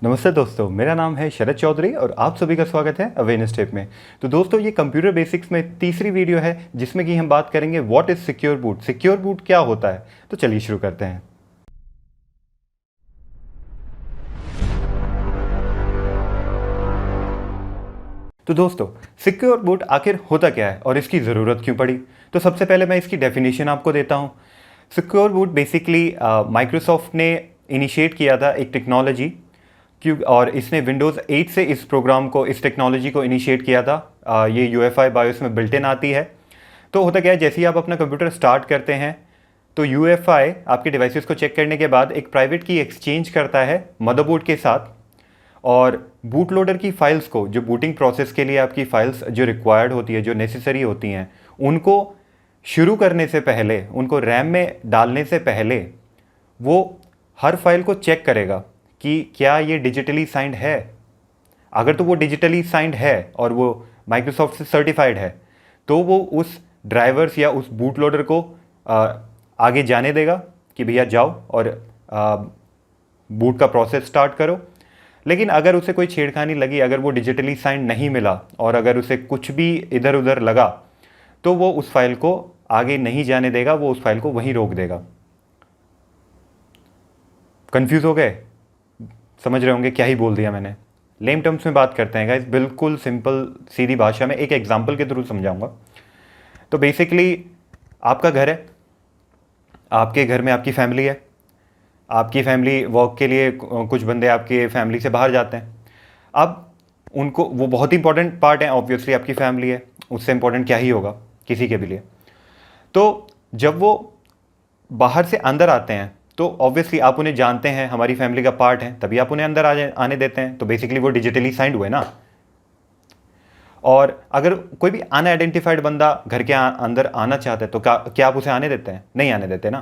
नमस्ते दोस्तों, मेरा नाम है शरद चौधरी और आप सभी का स्वागत है अवेयरनेस टिप में। तो दोस्तों, ये कंप्यूटर बेसिक्स में तीसरी वीडियो है जिसमें कि हम बात करेंगे what is secure boot. Secure boot क्या होता है, तो चलिए शुरू करते हैं। तो दोस्तों, सिक्योर बूट आखिर होता क्या है और इसकी ज़रूरत क्यों पड़ी। तो सबसे पहले मैं इसकी डेफिनेशन आपको देता हूँ। सिक्योर बूट बेसिकली माइक्रोसॉफ्ट ने इनिशिएट किया था एक टेक्नोलॉजी क्यों, और इसने विंडोज़ 8 से इस टेक्नोलॉजी को इनिशिएट किया था। ये UEFI बायोस में बिल्ट इन आती है। तो होता क्या है, जैसे ही आप अपना कंप्यूटर स्टार्ट करते हैं तो UEFI आपके डिवाइसेस को चेक करने के बाद एक प्राइवेट की एक्सचेंज करता है मदरबोर्ड के साथ, और बूट लोडर की फाइल्स को, जो बूटिंग प्रोसेस के लिए आपकी फाइल्स जो रिक्वायर्ड होती है, जो नेसेसरी होती हैं, उनको शुरू करने से पहले, उनको रैम में डालने से पहले वो हर फाइल को चेक करेगा कि क्या ये डिजिटली साइंड है। अगर तो वो डिजिटली साइंड है और वो माइक्रोसॉफ्ट से सर्टिफाइड है तो वो उस ड्राइवर्स या उस बूट लोडर को आगे जाने देगा कि भैया जाओ और बूट का प्रोसेस स्टार्ट करो। लेकिन अगर उसे कोई छेड़खानी लगी, अगर वो डिजिटली साइंड नहीं मिला और अगर उसे कुछ भी इधर उधर लगा तो वो उस फाइल को आगे नहीं जाने देगा, वो उस फाइल को वहीं रोक देगा। कंफ्यूज हो गए? समझ रहे होंगे क्या ही बोल दिया मैंने। लेम टर्म्स में बात करते हैं गाइस, बिल्कुल सिंपल सीधी भाषा में एक एग्जांपल के थ्रू समझाऊंगा। तो बेसिकली आपका घर है, आपके घर में आपकी फैमिली है, आपकी फैमिली वर्क के लिए कुछ बंदे आपके फैमिली से बाहर जाते हैं। अब उनको, वो बहुत ही इंपॉर्टेंट पार्ट है, ऑब्वियसली आपकी फैमिली है, उससे इंपॉर्टेंट क्या ही होगा किसी के भी लिए। तो जब वो बाहर से अंदर आते हैं तो ऑब्वियसली आप उन्हें जानते हैं, हमारी फैमिली का पार्ट है, तभी आप उन्हें अंदर आने देते हैं। तो बेसिकली वो डिजिटली साइंड हुए ना। और अगर कोई भी अनआइडेंटिफाइड बंदा घर के अंदर आना चाहता है तो क्या आप उसे आने देते हैं? नहीं आने देते ना।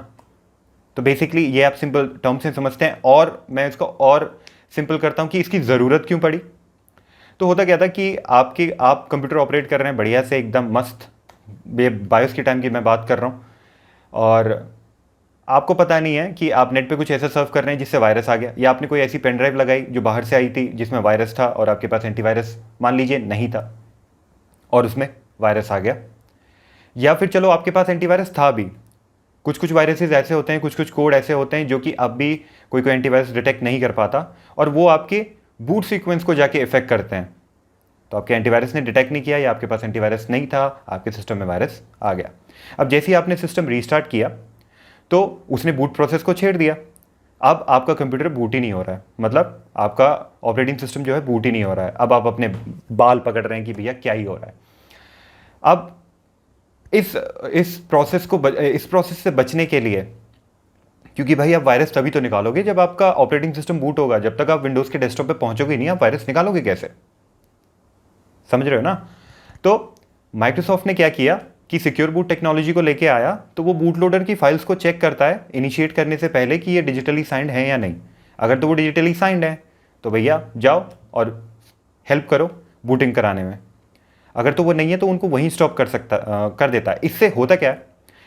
तो बेसिकली ये आप सिंपल टर्म से समझते हैं, और मैं इसको और सिंपल करता हूं कि इसकी ज़रूरत क्यों पड़ी। तो होता क्या था कि आप कंप्यूटर ऑपरेट कर रहे हैं बढ़िया से, एकदम मस्त, बायोस के टाइम की मैं बात कर रहा हूँ, और आपको पता नहीं है कि आप नेट पे कुछ ऐसा सर्व कर रहे हैं जिससे वायरस आ गया, या आपने कोई ऐसी पेन ड्राइव लगाई जो बाहर से आई थी जिसमें वायरस था और आपके पास एंटीवायरस मान लीजिए नहीं था और उसमें वायरस आ गया। या फिर चलो आपके पास एंटीवायरस था भी, कुछ वायरसेस ऐसे होते हैं, कुछ कोड ऐसे होते हैं जो कि अब भी कोई एंटीवायरस डिटेक्ट नहीं कर पाता, और वो आपके बूट सीक्वेंस को जाके इफेक्ट करते हैं। तो आपके एंटीवायरस ने डिटेक्ट नहीं किया, या आपके पास एंटीवायरस नहीं था, आपके सिस्टम में वायरस आ गया। अब जैसे ही आपने सिस्टम रीस्टार्ट किया तो उसने बूट प्रोसेस को छेड़ दिया। अब आपका कंप्यूटर बूट ही नहीं हो रहा है, मतलब आपका ऑपरेटिंग सिस्टम जो है बूट ही नहीं हो रहा है। अब आप अपने बाल पकड़ रहे हैं कि भैया क्या ही हो रहा है। अब इस प्रोसेस से बचने के लिए, क्योंकि भाई आप वायरस तभी तो निकालोगे जब आपका ऑपरेटिंग सिस्टम बूट होगा। जब तक आप विंडोज़ के डेस्कटॉप पे पहुंचोगे नहीं, आप वायरस निकालोगे कैसे? समझ रहे हो ना। तो माइक्रोसॉफ्ट ने क्या किया कि सिक्योर बूट टेक्नोलॉजी को लेके आया, तो वो बूट लोडर की फाइल्स को चेक करता है इनिशिएट करने से पहले कि ये डिजिटली साइंड है या नहीं। अगर तो वो डिजिटली साइंड है तो भैया जाओ और हेल्प करो बूटिंग कराने में। अगर तो वो नहीं है तो उनको वहीं स्टॉप कर देता है। इससे होता क्या है?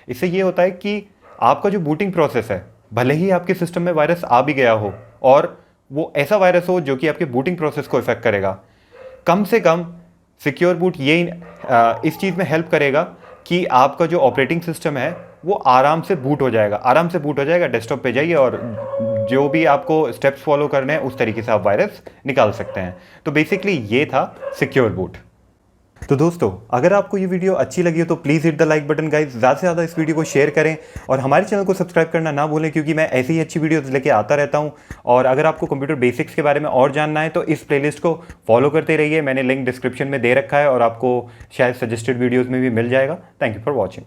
इससे ये होता है कि आपका जो बूटिंग प्रोसेस है, भले ही आपके सिस्टम में वायरस आ भी गया हो और वो ऐसा वायरस हो जो कि आपके बूटिंग प्रोसेस को इफेक्ट करेगा, कम से कम सिक्योर बूट ये इस चीज़ में हेल्प करेगा कि आपका जो ऑपरेटिंग सिस्टम है वो आराम से बूट हो जाएगा। डेस्कटॉप पे जाइए और जो भी आपको स्टेप्स फॉलो करने हैं उस तरीके से आप वायरस निकाल सकते हैं। तो बेसिकली ये था सिक्योर बूट। तो दोस्तों, अगर आपको ये वीडियो अच्छी लगी हो तो please hit the like button guys, ज़्यादा से ज़्यादा इस वीडियो को शेयर करें और हमारे चैनल को सब्सक्राइब करना ना भूलें, क्योंकि मैं ऐसी ही अच्छी वीडियोस लेके आता रहता हूं। और अगर आपको कंप्यूटर बेसिक्स के बारे में और जानना है तो इस प्लेलिस्ट को फॉलो करते रहिए। मैंने लिंक डिस्क्रिप्शन में दे रखा है और आपको शायद सजेस्टेड वीडियोज़ में भी मिल जाएगा। Thank you for watching.